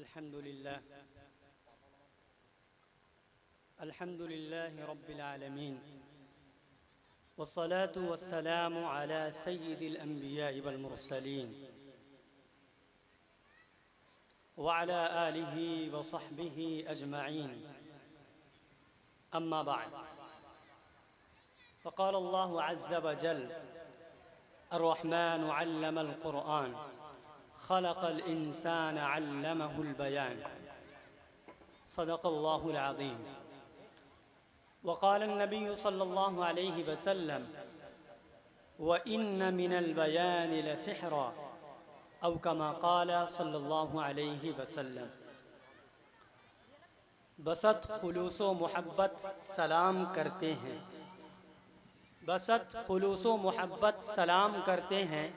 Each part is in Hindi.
अल्हम्दुलिल्लाह रब्बिल आलमीन वस्सलातु वस्सलामु अला सय्यिदिल अंबिया वल मुरसलीन व अला आलिहि व सहबिहि अजमईन अम्मा बाद फ़क़ाल अल्लाहु अज़्ज़ व जल अर्रहमानु अल्लमल क़ुरआन खलक़ल इंसान अल्लमहुल बयान सदक़ल्लाहुल अज़ीम वक़ाल नबी सल्लल्लाहु अलैहि वसल्लम व इन्न मिनल बयानि लसिहरा औ कमा क़ाल सल्लल्लाहु अलैहि वसल्लम। बसत खुलूसो मोहब्बत सलाम करते हैं, बसत खुलूसो मोहब्बत सलाम करते हैं,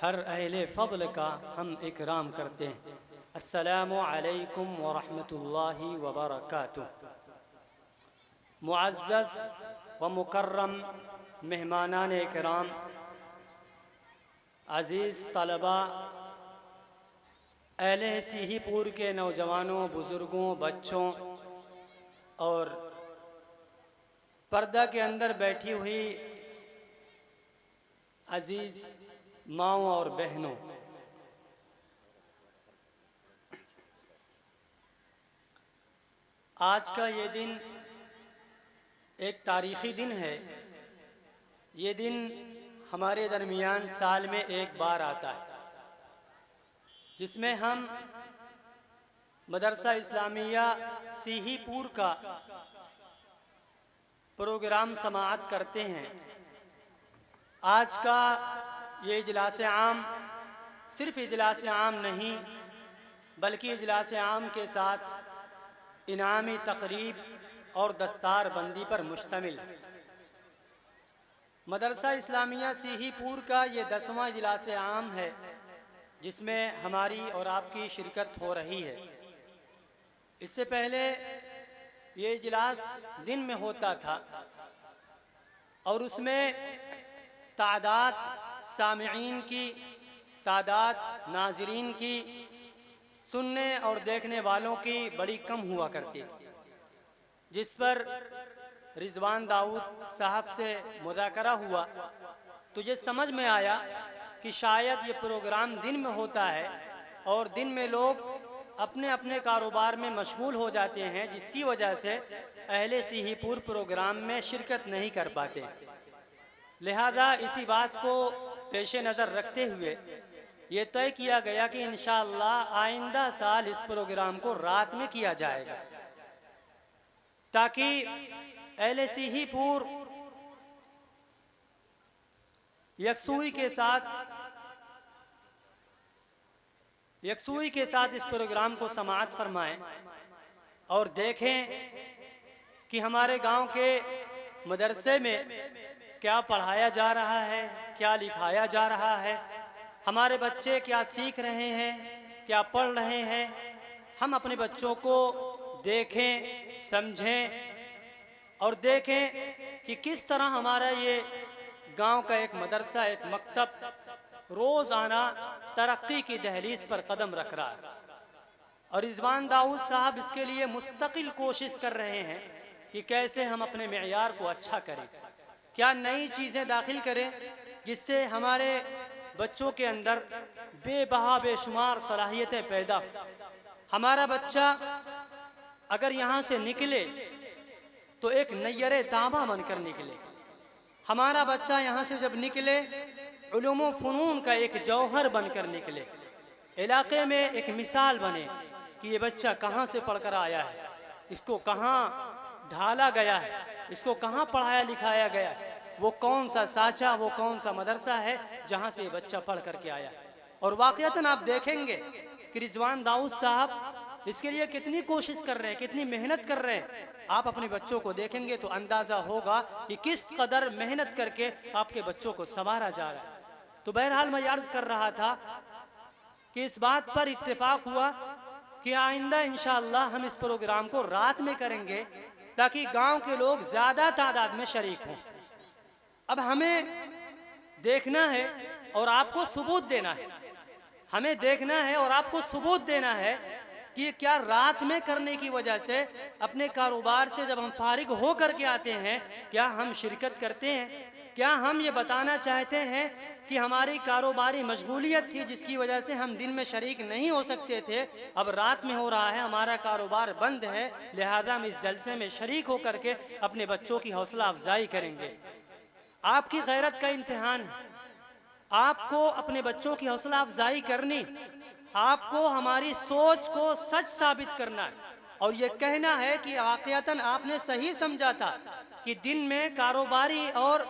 हर अहले फ़ज़ल का हम इकराम करते हैं। अस्सलामु अलैकुम व रहमतुल्लाहि व बरकातुहू। मुअज़्ज़ज़ व मुकर्रम मेहमानान इकराम, अज़ीज़ तलबा, अहले सीहीपुर के नौजवानों, बुज़ुर्गों, बच्चों और पर्दा के अंदर बैठी हुई अज़ीज़ माँओं और बहनों, आज का ये दिन एक तारीख़ी दिन है। ये दिन हमारे दरमियान साल में एक बार आता है, जिसमें हम मदरसा इस्लामिया सीहीपुर का प्रोग्राम समाअत करते हैं। आज का ये इजलास आम सिर्फ़ इजलास आम नहीं, बल्कि इजलास आम के साथ इनामी तकरीब और दस्तार बंदी पर मुश्तमिल है। मदरसा इस्लामिया सीहीपुर का ये 10वां इजलास आम है, जिसमें हमारी और आपकी शिरकत हो रही है। इससे पहले ये इजलास दिन में होता था और उसमें तादाद सामिईन की, तादाद नाज़रीन की, सुनने और देखने वालों की बड़ी कम हुआ करती थी, जिस पर रिजवान दाऊद साहब से मुज़ाकरा हुआ तो ये समझ में आया कि शायद ये प्रोग्राम दिन में होता है और दिन में लोग अपने अपने कारोबार में मशगूल हो जाते हैं, जिसकी वजह से अहले सीहीपुर प्रोग्राम में शिरकत नहीं कर पाते। लिहाजा इसी बात को पेश नज़र रखते हुए ये तय किया गया कि इंशाअल्लाह आइंदा साल इस प्रोग्राम को रात में किया जाएगा, ताकि अहले सीहीपुर यकसुई के साथ इस प्रोग्राम को समाअत फरमाएं और देखें कि हमारे गांव के मदरसे में क्या पढ़ाया जा रहा है, क्या लिखाया जा रहा है, हमारे बच्चे क्या सीख रहे हैं, क्या पढ़ रहे हैं। हम अपने बच्चों को देखें, समझें और देखें कि किस तरह हमारा ये गांव का एक मदरसा, एक मकतब रोज़ाना तरक्की की दहलीज पर कदम रख रहा है। और रिजवान दाऊद साहब इसके लिए मुस्तकिल कोशिश कर रहे हैं कि कैसे हम अपने मेयार को अच्छा करें, क्या नई चीज़ें दाखिल करें जिससे हमारे बच्चों के अंदर बेबहा बेशुमार सलाहियतें पैदा हो। हमारा बच्चा अगर यहाँ से निकले तो एक नय्यरे ताबा बनकर निकले। हमारा बच्चा यहाँ से जब निकले उलूम व फ़नून का एक जौहर बनकर निकले, इलाके में एक मिसाल बने कि ये बच्चा कहाँ से पढ़कर आया है, इसको कहाँ ढाला गया है, इसको कहाँ पढ़ाया लिखाया गया है, वो कौन सा साचा, वो कौन सा मदरसा है जहाँ से ये बच्चा पढ़ करके आया। और वाक़यतन आप देखेंगे कि रिजवान दाऊद साहब इसके लिए कितनी कोशिश कर रहे हैं, कितनी मेहनत कर रहे हैं। आप अपने बच्चों को देखेंगे तो अंदाज़ा होगा कि किस कदर मेहनत करके आपके बच्चों को संवारा जा रहा है। तो बहरहाल मैं अर्ज़ कर रहा था कि इस बात पर इत्तेफाक हुआ कि आइंदा इंशाअल्लाह हम इस प्रोग्राम को रात में करेंगे, ताकि गांव के लोग ज़्यादा तादाद में शरीक हों। अब हमें देखना है और आपको सबूत देना है, हमें देखना है और आपको सबूत देना है कि क्या रात में करने की वजह से अपने कारोबार से जब हम फारिग हो करके आते हैं क्या हम शिरकत करते हैं? क्या हम ये बताना चाहते हैं कि हमारी कारोबारी मशगूलियत थी जिसकी वजह से हम दिन में शरीक नहीं हो सकते थे, अब रात में हो रहा है, हमारा कारोबार बंद है, लिहाजा हम इस जलसे में शरीक होकर के अपने बच्चों की हौसला अफजाई करेंगे। आपकी गैरत का इम्तिहान है, आपको अपने बच्चों की हौसला अफजाई करनी, आपको हमारी सोच को सच साबित करना है और ये कहना है कि वाक़ियतन आपने सही समझा था कि दिन में कारोबारी और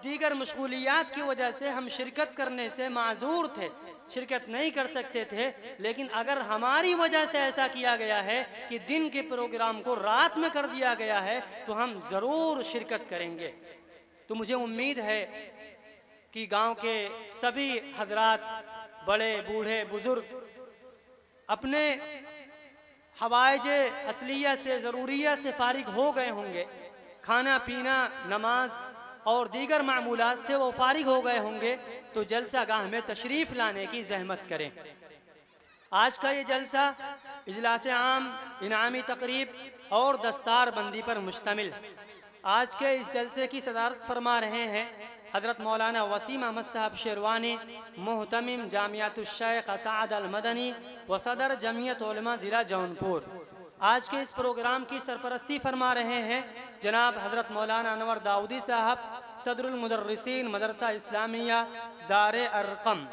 दीगर मशगूलियात की वजह से हम शिरकत करने से माजूर थे, शिरकत नहीं कर सकते थे, लेकिन अगर हमारी वजह से ऐसा किया गया है कि दिन के प्रोग्राम को रात में कर दिया गया है तो हम ज़रूर शिरकत करेंगे। तो मुझे उम्मीद है कि गांव के सभी हजरात, बड़े बूढ़े बुजुर्ग अपने हवाइज असलिया से, ज़रूरिया से फारिग हो गए होंगे, खाना पीना, नमाज और दीगर मामूलात से वो फारिग हो गए होंगे, तो जलसा गाह में तशरीफ़ लाने की जहमत करें। आज का ये जलसा इजलास आम, इनामी तकरीब और दस्तार बंदी पर मुश्तमिल है। आज के इस जलसे की सदारत फरमा रहे हैं हज़रत मौलाना वसीम अहमद साहब शेरवानी, मोहतमिम जामियातुश शेख असाद अल मदनी व सदर जमीयत उलमा ज़िला जौनपुर। आज के इस प्रोग्राम की सरपरस्ती फरमा रहे हैं जनाब हज़रत मौलाना अनवर दाऊदी साहब, सदरुल मुदर्रिसीन मदरसा इस्लामिया दारे अरकम।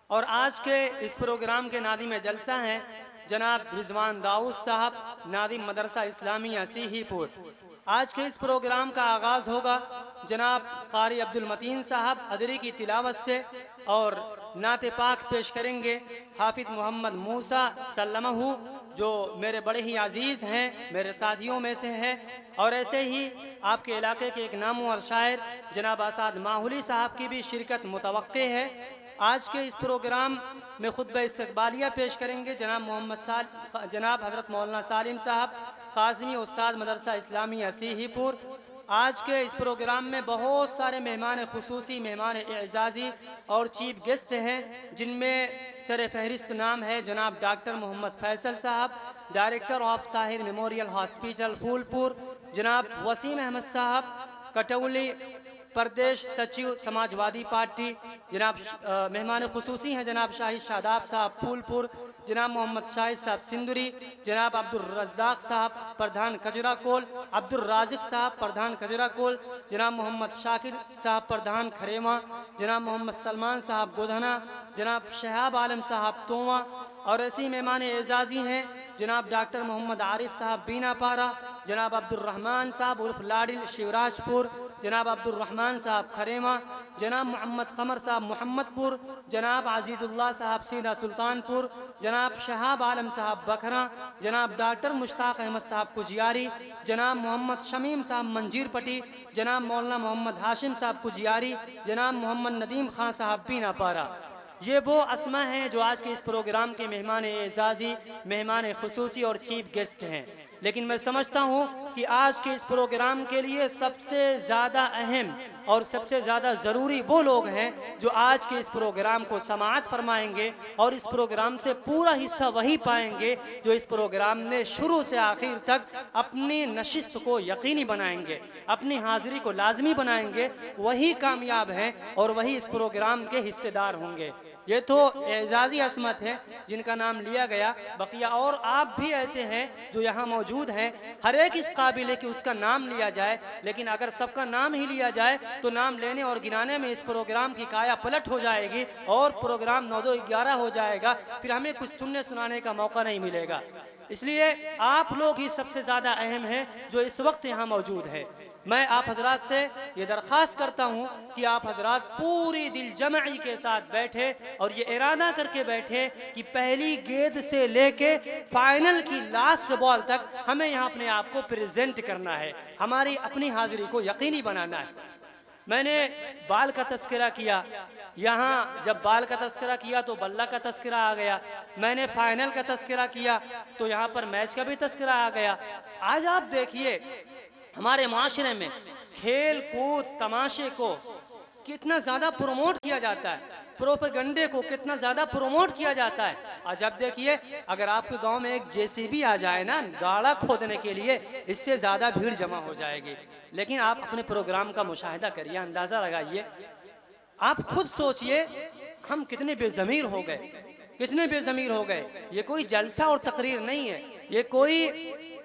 और आज के इस प्रोग्राम के नादिम जलसा हैं जनाब रिजवान दाऊद साहब, नादिम मदरसा इस्लामिया सीहीपुर। आज के इस प्रोग्राम का आगाज़ होगा जनाब कारी अब्दुल मतीन साहब अदरी की तिलावत से और नाते पाक पेश करेंगे हाफिज मोहम्मद मूसा सल्लमहू, जो मेरे बड़े ही अजीज़ हैं, मेरे साथियों में से हैं। और ऐसे ही आपके इलाके के एक नामवर शायर जनाब आसाद माहुली साहब की भी शिरकत मुतवक्के है। आज के इस प्रोग्राम में खुतबा इस्तक़बालिया पेश करेंगे जनाब हज़रत मौलाना सालिम साहब, कासिमी उस्ताद मदरसा इस्लामिया सीहीपुर। आज के इस प्रोग्राम में बहुत सारे मेहमान खुसूसी, मेहमान एजाज़ी और चीफ गेस्ट हैं, जिनमें सर फहरिस्त नाम है जनाब डॉक्टर मोहम्मद फैसल साहब, director of Tahir memorial hospital Phulpur, जनाब वसीम अहमद साहब कटौली प्रदेश सचिव समाजवादी पार्टी, जनाब मेहमान खुसूसी हैं जनाब शाहिद शादाब साहब फूलपुर, जनाब मोहम्मद शाहिद साहब सिंदुरी, जनाब अब्दुल रज़्ज़ाक साहब प्रधान कजरा कोल, अब्दुल राज़िक साहब प्रधान कजरा कोल, जनाब मोहम्मद शाकिर साहब प्रधान खरेमा, जनाब मोहम्मद सलमान साहब गोधना, जनाब शहाब आलम साहब तोवा। और ऐसी मेहमान एजाज़ी हैं जनाब डॉक्टर मोहम्मद आरिफ साहब बीनापारा, जनाब अब्दुर्रहमान साहब उर्फ लाडिल शिवराजपुर, जनाब अब्दुर्रहमान साहब खरेमा, जनाब मोहम्मद कमर साहब मोहम्मदपुर, जनाब अजीज़ुल्लाह साहब सीना सुल्तानपुर, जनाब शहाब आलम साहब बखरा, जनाब डॉक्टर मुश्ताक अहमद साहब कुजियारी, जनाब मोहम्मद शमीम साहब मंजीरपटी, जनाब मौलाना मोहम्मद हाशिम साहब कुजियारी, जनाब मोहम्मद नदीम खान साहब बीनापारा। ये वो अस्मा हैं जो आज के इस प्रोग्राम के मेहमान एजाज़ी, मेहमान खुसूसी और चीफ गेस्ट हैं। लेकिन मैं समझता हूँ कि आज के इस प्रोग्राम के लिए सबसे ज़्यादा अहम और सबसे ज़्यादा ज़रूरी वो लोग हैं जो आज के इस प्रोग्राम को समाअत फरमाएंगे और इस प्रोग्राम से पूरा हिस्सा वही पाएंगे जो इस प्रोग्राम में शुरू से आखिर तक अपनी नशिस्त को यकीनी बनाएंगे, अपनी हाज़िरी को लाजमी बनाएंगे, वही कामयाब हैं और वही इस प्रोग्राम के हिस्सेदार होंगे। ये तो एजाज़ी असमत है जिनका नाम लिया गया, बकिया और आप भी ऐसे हैं जो यहाँ मौजूद हैं। हर एक इस काबिल है कि उसका नाम लिया जाए, लेकिन अगर सबका नाम ही लिया जाए तो नाम लेने और गिनाने में इस प्रोग्राम की काया पलट हो जाएगी और प्रोग्राम 9-11 हो जाएगा, फिर हमें कुछ सुनने सुनाने का मौका नहीं मिलेगा। इसलिए आप लोग ही सबसे ज़्यादा अहम हैं जो इस वक्त यहाँ मौजूद है। मैं आप हजरात से ये दरख्वास्त करता हूँ कि आप हजरात पूरी दिल जमाई के साथ बैठे और ये इरादा करके बैठे कि पहली गेंद से लेके फाइनल की लास्ट बॉल तक हमें यहाँ अपने आप को प्रेजेंट करना है, हमारी अपनी हाजिरी को यकीनी बनाना है। मैंने बाल का तस्करा किया, यहाँ जब बाल का तस्करा किया तो बल्ला का तस्करा आ गया, मैंने फाइनल का तस्करा किया तो यहाँ पर मैच का भी तस्करा आ गया। आज आप देखिए हमारे माशरे में खेल कूद तमाशे को कितना ज़्यादा प्रमोट किया जाता है। प्रोपेगंडे को कितना ज़्यादा प्रोमोट किया जाता है। और जब देखिए अगर आपके गांव में एक जेसीबी आ जाए ना गाड़ा खोदने के लिए, इससे ज़्यादा भीड़ जमा हो जाएगी। लेकिन आप अपने प्रोग्राम का मुशाहिदा करिए, अंदाज़ा लगाइए, आप खुद सोचिए हम कितने बेज़मीर हो गए, कितने बेज़मीर हो गए। ये कोई जलसा और तकरीर नहीं है, ये कोई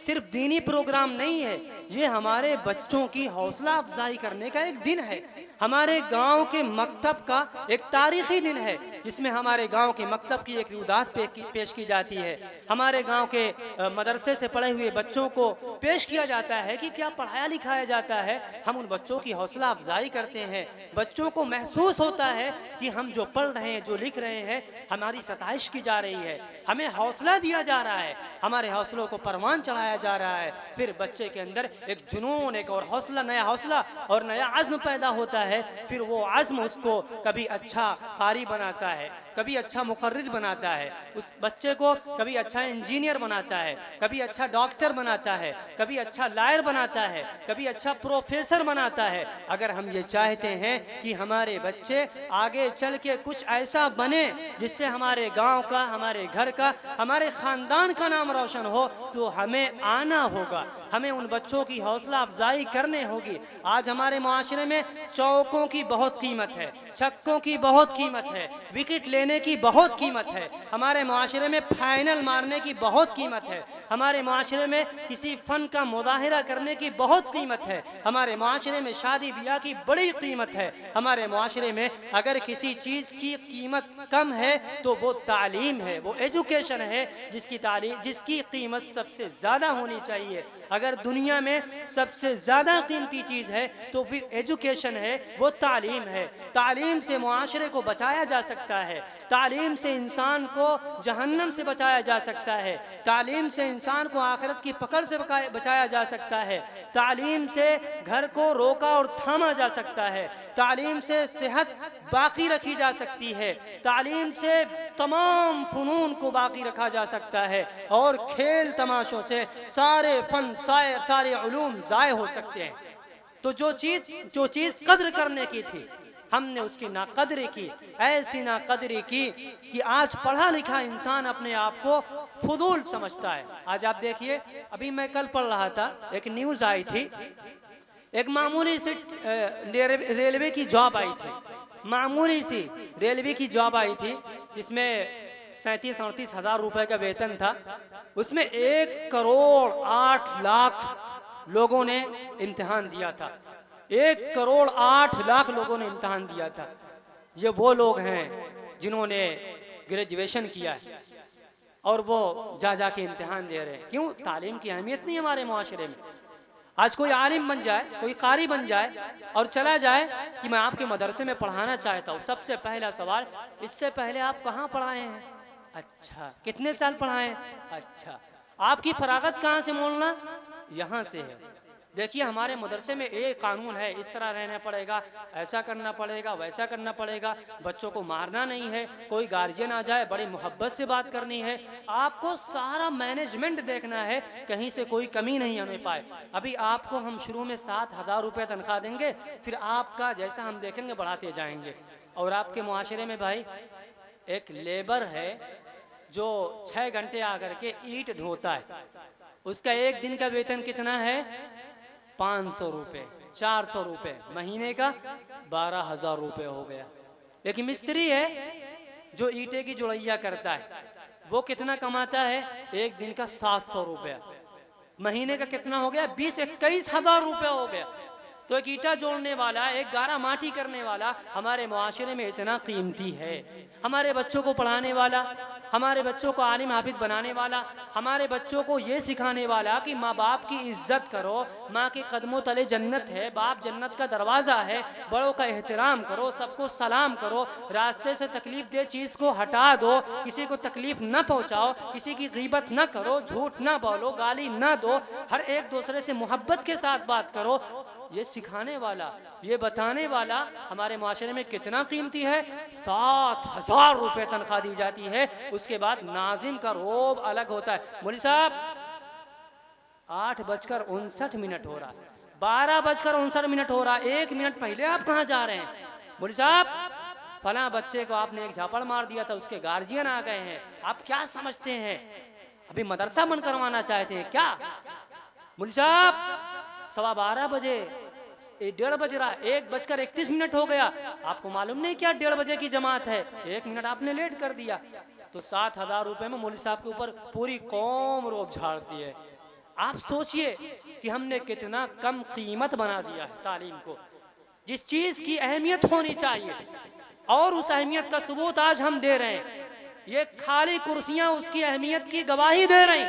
सिर्फ दीनी प्रोग्राम नहीं है, ये हमारे बच्चों की हौसला अफजाई करने का एक दिन है। हमारे गांव के मकतब का एक तारीखी दिन है जिसमें हमारे गांव के मकतब की एक रुदात पेश की जाती है। हमारे गांव के मदरसे से पढ़े हुए बच्चों को पेश किया जाता है कि क्या पढ़ाया लिखाया जाता है। हम उन बच्चों की हौसला अफजाई करते हैं। बच्चों को महसूस होता है कि हम जो पढ़ रहे हैं, जो लिख रहे हैं, हमारी सताइश की जा रही है, हमें हौसला दिया जा रहा है, हमारे हौसलों को परवान चढ़ाया जा रहा है। फिर बच्चे के अंदर एक जुनून, एक और हौसला, नया हौसला और नया अज़्म पैदा होता है। फिर वो अज़्म उसको कभी अच्छा कारी बनाता है, कभी अच्छा मुकर्रिर बनाता है, उस बच्चे को कभी अच्छा इंजीनियर बनाता है, कभी अच्छा डॉक्टर बनाता है, कभी अच्छा लॉयर बनाता है, कभी अच्छा प्रोफेसर बनाता है। अगर हम ये चाहते हैं कि हमारे बच्चे आगे चल के कुछ ऐसा बने जिससे हमारे गांव का, हमारे घर का, हमारे ख़ानदान का नाम रोशन हो, तो हमें आना होगा, हमें उन बच्चों की हौसला अफजाई करने होगी। आज हमारे माशरे में चौकों की बहुत कीमत है, छक्कों की बहुत कीमत है, विकेट लेने की बहुत कीमत है, हमारे माशरे में फाइनल मारने की बहुत कीमत है, हमारे माशरे में किसी फ़न का मुज़ाहिरा करने की बहुत कीमत है, हमारे माशरे में शादी ब्याह की बड़ी कीमत है। हमारे माशरे में अगर किसी चीज़ की कीमत कम है तो वो तालीम है, वो एजुकेशन है, जिसकी कीमत सबसे ज़्यादा होनी चाहिए। अगर दुनिया में सबसे ज़्यादा कीमती चीज़ है तो वो एजुकेशन है, वो तालीम है। तालीम से मुआशरे को बचाया जा सकता है, तालीम से इंसान को जहन्नम से बचाया जा सकता है, तालीम से इंसान को आखिरत की पकड़ से बचाया जा सकता है, तालीम से घर को रोका और थामा जा सकता है, तालीम से सेहत बाकी रखी जा सकती है, तालीम से तमाम फ़नून को बाकी रखा जा सकता है, और खेल तमाशों से सारे फ़न, सारे उलूम ज़ाय हो सकते हैं। तो जो चीज़ कद्र करने की थी हमने उसकी नाकदरी की, ऐसी नाकदरी की कि आज पढ़ा लिखा इंसान अपने आप को फुदूल समझता है। आज आप देखिए, अभी मैं कल पढ़ रहा था, एक न्यूज़ आई थी, एक मामूली सी रेलवे की जॉब आई थी, मामूली सी रेलवे की जॉब आई थी जिसमें 37-38 हज़ार रुपए का वेतन था। उसमें 1 करोड़ 8 लाख लोगों ने इम्तिहान दिया था, 1 करोड़ 8 लाख लोगों ने इम्तिहान दिया था। ये वो लोग हैं जिन्होंने ग्रेजुएशन किया है और वो जा के इम्तिहान दे रहे हैं। क्यों? तालीम की अहमियत नहीं हमारे माशरे में। आज कोई आलिम बन जाए, कोई कारी बन जाए और चला जाए कि मैं आपके मदरसे में पढ़ाना चाहता हूँ, सबसे पहला सवाल, इससे पहले आप कहाँ पढ़ाए हैं? अच्छा, कितने साल पढ़ाए? अच्छा, आपकी फरागत कहाँ से मोलना? यहाँ से है। देखिए हमारे मदरसे में एक कानून है, इस तरह रहना पड़ेगा, ऐसा करना पड़ेगा, वैसा करना पड़ेगा, बच्चों को मारना नहीं है, कोई गार्जियन आ जाए बड़ी मोहब्बत से बात करनी है, आपको सारा मैनेजमेंट देखना है, कहीं से कोई कमी नहीं आने पाए। अभी आपको हम शुरू में 7,000 रुपये तनख्वाह देंगे, फिर आपका जैसा हम देखेंगे बढ़ाते जाएंगे। और आपके मुआशरे में भाई एक लेबर है जो 6 घंटे आकर के ईंट ढोता है, उसका एक दिन का वेतन कितना है? 500 रुपये, 400 रुपये, महीने का 12,000 रुपये हो गया। एक मिस्त्री है जो ईंटे की जुड़ैया करता है, वो कितना कमाता है? एक दिन का 700 रुपया, महीने का कितना हो गया? 20-21 हज़ार रुपये हो गया। तो एक ईंटा जोड़ने वाला, एक गारा माटी करने वाला हमारे मुआशरे में इतना कीमती है। हमारे बच्चों को पढ़ाने वाला, हमारे बच्चों को आलिम हाफिज बनाने वाला, हमारे बच्चों को ये सिखाने वाला कि माँ बाप की इज्जत करो, माँ के कदमों तले जन्नत है, बाप जन्नत का दरवाज़ा है, बड़ों का एहतराम करो, सबको सलाम करो, रास्ते से तकलीफ दे चीज़ को हटा दो, किसी को तकलीफ न पहुँचाओ, किसी की गीबत न करो, झूठ न बोलो, गाली न दो, हर एक दूसरे से मोहब्बत के साथ बात करो, ये सिखाने वाला, ये बताने वाला हमारे माशरे में कितना कीमती है। 7,000 रुपये तनख्वाह दी जाती है। उसके बाद नाजिम का रोब अलग होता है। मौलवी साहब 8:59 हो रहा, 12:59 हो रहा, 1 मिनट पहले आप कहाँ जा रहे हैं? मौलवी साहब फला बच्चे को आपने एक झापड़ मार दिया था, उसके गार्जियन आ गए हैं। आप क्या समझते हैं, अभी मदरसा बंद करवाना चाहते हैं क्या? मुल्ला साहब 12:15 बजे, 1:30 बज रहा, 1:31 हो गया। आपको मालूम नहीं क्या 1:30 बजे की जमात है? 1 मिनट आपने लेट कर दिया तो 7,000 रुपए में मौलवी साहब के ऊपर पूरी कौम रोब झाड़ती है। आप सोचिए कि हमने कितना कम कीमत बना दिया है तालीम को, जिस चीज की अहमियत होनी चाहिए, और उस अहमियत का सबूत आज हम दे रहे हैं। ये खाली कुर्सियां उसकी अहमियत की गवाही दे रही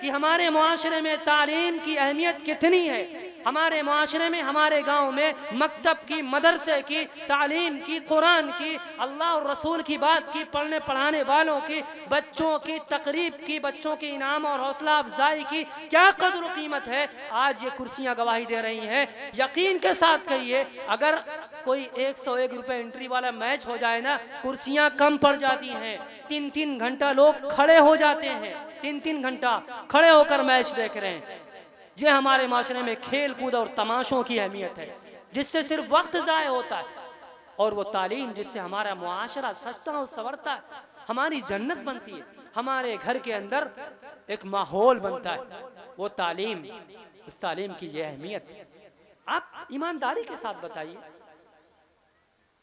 कि हमारे मुआशरे में तालीम की अहमियत कितनी है। हमारे मुआशरे में, हमारे गांव में मकतब की, मदरसे की, तालीम की, कुरान की, अल्लाह और रसूल की बात की, पढ़ने पढ़ाने वालों की, बच्चों की तकरीब की, बच्चों के इनाम और हौसला अफजाई की क्या कदर व कीमत है, आज ये कुर्सियां गवाही दे रही हैं। यकीन के साथ कहिए, अगर कोई 101 रुपए एंट्री वाला मैच हो जाए ना, कुर्सियां कम पड़ जाती हैं। 3-3 घंटा लोग खड़े हो जाते हैं, 3-3 घंटा खड़े होकर मैच देख रहे हैं। ये हमारे माशरे में खेल कूद और तमाशों की अहमियत है, जिससे सिर्फ वक्त ज़ाय होता है। और वो तालीम जिससे हमारा मुआशरा सजता और संवरता है, हमारी जन्नत बनती है, हमारे घर के अंदर एक माहौल बनता है, वो तालीम, उस तालीम की ये अहमियत। आप ईमानदारी के साथ बताइए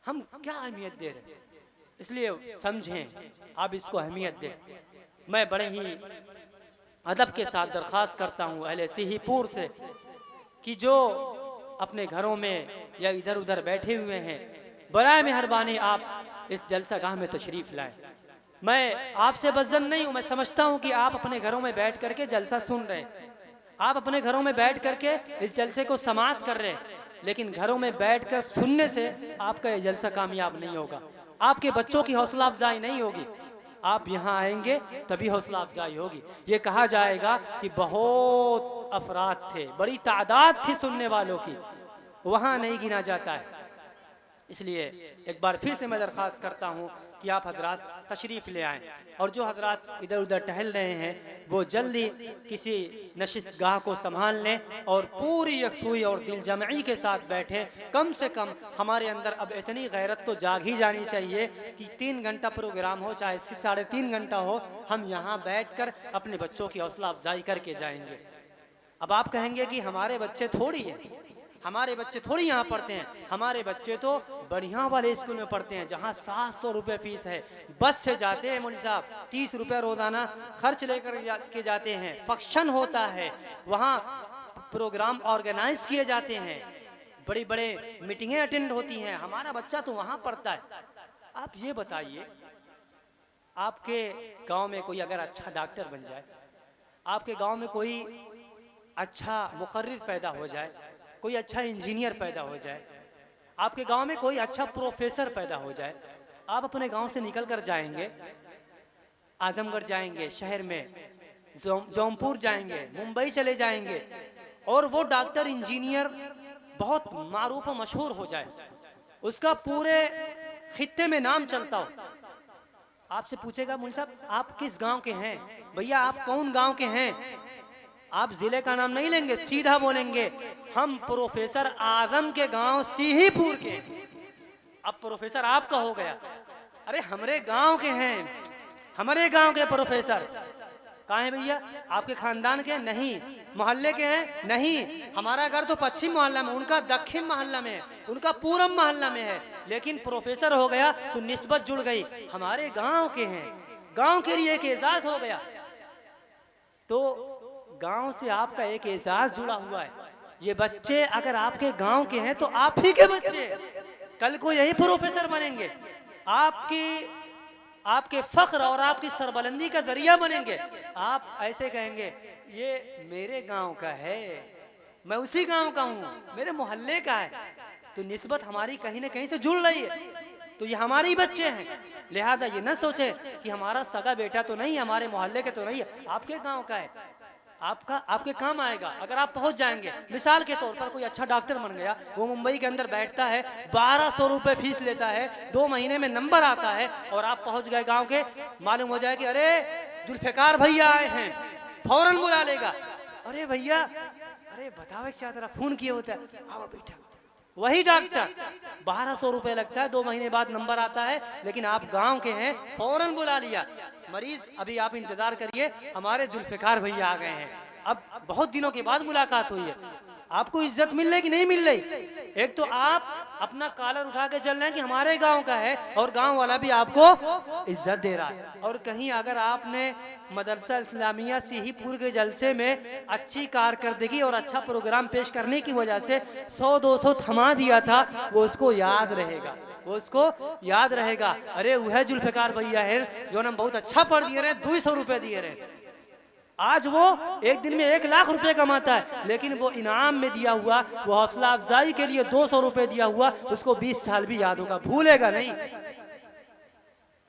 हम क्या अहमियत दे रहे हैं, इसलिए समझें, आप इसको अहमियत दें। मैं बड़े ही अदब के साथ दरख्वास्त करता हूँ अहले सिहीपुर से कि जो अपने घरों में या इधर उधर बैठे हुए हैं, बराए मेहरबानी आप इस जलसा गाह में तशरीफ़ लाएं। मैं आपसे बज़न नहीं हूँ, मैं समझता हूँ कि आप अपने घरों में बैठ करके जलसा सुन रहे हैं, आप अपने घरों में बैठ करके इस जलसे को समाअत कर रहे हैं, लेकिन घरों में बैठकर सुनने से आपका ये जलसा कामयाब नहीं होगा, आपके बच्चों की हौसला अफजाई नहीं होगी। आप यहाँ आएंगे तभी हौसला अफजाई होगी। ये कहा जाएगा कि बहुत अफराद थे, बड़ी तादाद थी सुनने वालों की, वहाँ नहीं गिना जाता है। इसलिए एक बार फिर से मैं दरख्वास्त करता हूँ कि आप हजरात तशरीफ़ ले आएँ, और जो हजरात इधर उधर टहल रहे हैं वो जल्दी किसी नशिस्त गाह को संभाल लें और पूरी यकसुई और दिल जमई के साथ बैठें। कम से कम हमारे अंदर अब इतनी गैरत तो जाग ही जानी चाहिए कि 3 घंटा प्रोग्राम हो, चाहे 3.5 घंटा हो, हम यहाँ बैठ कर अपने बच्चों की हौसला अफजाई करके जाएंगे। अब आप कहेंगे कि हमारे बच्चे थोड़ी हैं, हमारे बच्चे थोड़ी यहाँ पढ़ते हैं, हमारे बच्चे तो बढ़िया वाले स्कूल में पढ़ते हैं जहाँ 700 रुपये फीस है, बस से जाते हैं मौलवी साहब, 30 रुपये रोज़ाना खर्च लेकर के जाते हैं, फंक्शन होता है, वहाँ प्रोग्राम ऑर्गेनाइज किए जाते हैं, बड़ी बड़े मीटिंगें अटेंड होती हैं, हमारा बच्चा तो वहाँ पढ़ता है। आप ये बताइए, आपके गाँव में कोई अगर अच्छा डॉक्टर बन जाए, आपके गाँव में कोई अच्छा मुकर्रिर पैदा हो जाए, कोई अच्छा इंजीनियर पैदा हो जाए, आपके गांव में कोई अच्छा प्रोफेसर पैदा हो जाए, आप अपने गांव से निकल कर जाएंगे, आजमगढ़ जाएंगे, शहर में जौनपुर जाएंगे, मुंबई चले जाएंगे, और वो डॉक्टर इंजीनियर बहुत मारूफ और मशहूर हो जाए, उसका पूरे खित्ते में नाम चलता हो। आपसे पूछेगा मौलवी साहब आप किस गांव के हैं, भैया आप कौन गांव के हैं, आप जिले का नाम नहीं लेंगे, सीधा बोलेंगे हम प्रोफेसर आजम के गांव सिहीपुर के। अब प्रोफेसर आपका हो गया, अरे हमारे गांव के हैं, हमारे गांव के प्रोफेसर। कहाँ हैं भैया, आपके खानदान के? नहीं। मोहल्ले के हैं? नहीं। हमारा घर तो पश्चिम मोहल्ला में, उनका दक्षिण मोहल्ला में है, उनका पूरब मोहल्ला में है, लेकिन प्रोफेसर हो गया तो निस्बत जुड़ गई, हमारे गांव के हैं, गांव के लिए एक एजाज हो गया। तो गांव से आपका एक एजाज जुड़ा हुआ है। ये बच्चे अगर आपके गांव के हैं तो आप ही के बच्चे कल को यही प्रोफेसर बनेंगे, आपके फख्र और आपकी सरबलंदी का जरिया बनेंगे। आप ऐसे कहेंगे ये मेरे गांव का है, मैं उसी गांव का हूँ, मेरे मोहल्ले का है, तो निस्बत हमारी कहीं ना कहीं से जुड़ रही है, तो ये हमारे ही बच्चे हैं। लिहाजा ये न सोचे कि हमारा सगा बेटा तो नहीं, हमारे मोहल्ले के तो नहीं है, आपके गांव का है, आपके काम आएगा अगर आप पहुंच जाएंगे। मिसाल के तौर पर कोई अच्छा डॉक्टर बन गया, वो मुंबई के अंदर बैठता है, 1200 रुपये फीस लेता है, 2 महीने में नंबर आता है, और आप पहुंच गए गांव के, मालूम हो जाए कि अरे जुल्फिकार भैया आए हैं, फौरन बुला लेगा, अरे भैया, अरे बताओ क्या तेरा फोन किए होता है, आओ बेटा, वही डॉक्टर 1200 रुपए लगता है, 2 महीने बाद नंबर आता है, लेकिन आप गांव के हैं, फौरन बुला लिया मरीज। अभी आप इंतजार करिए, हमारे जुल्फिकार भैया आ गए हैं। अब बहुत दिनों के बाद मुलाकात हुई है, आपको इज्जत मिल रही कि नहीं मिल रही? एक तो आप अपना कॉलर उठा के चल रहे हैं कि हमारे गांव का है, और गांव वाला भी आपको इज्जत दे रहा है। और कहीं अगर आपने मदरसा इस्लामिया सीहीपुर के जलसे में अच्छी कारकर्दगी और अच्छा प्रोग्राम पेश करने की वजह से 100-200 थमा दिया था, वो उसको याद रहेगा, वो उसको याद रहेगा। अरे वह जुल्फिकार भैया है जो हम बहुत अच्छा पढ़ दिए रहे, 200 रुपए दिए रहे। आज वो एक दिन में 1 लाख रुपए कमाता है, लेकिन वो इनाम में दिया हुआ, वो हौसला अफजाई के लिए 200 रुपए दिया हुआ, उसको 20 साल भी याद होगा, भूलेगा नहीं।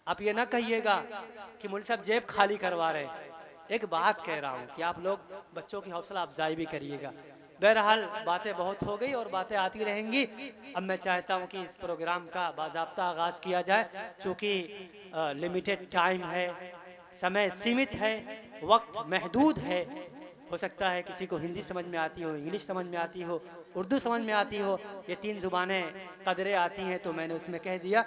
आप ये ना कहिएगा कि मुझे सब जेब खाली करवा रहे हैं। एक बात कह रहा हूँ कि आप लोग बच्चों की हौसला अफजाई भी करिएगा। बहरहाल बातें बहुत हो गई और बातें आती रहेंगी। अब मैं चाहता हूँ कि इस प्रोग्राम का बाज़ाब्ता आगाज़ किया जाए, चूँकि लिमिटेड टाइम है, समय सीमित है, वक्त महदूद है। हो सकता है किसी को हिंदी समझ में आती हो, इंग्लिश समझ में आती हो, उर्दू समझ में आती हो, ये 3 ज़ुबानें कदरे आती हैं, तो मैंने उसमें कह दिया।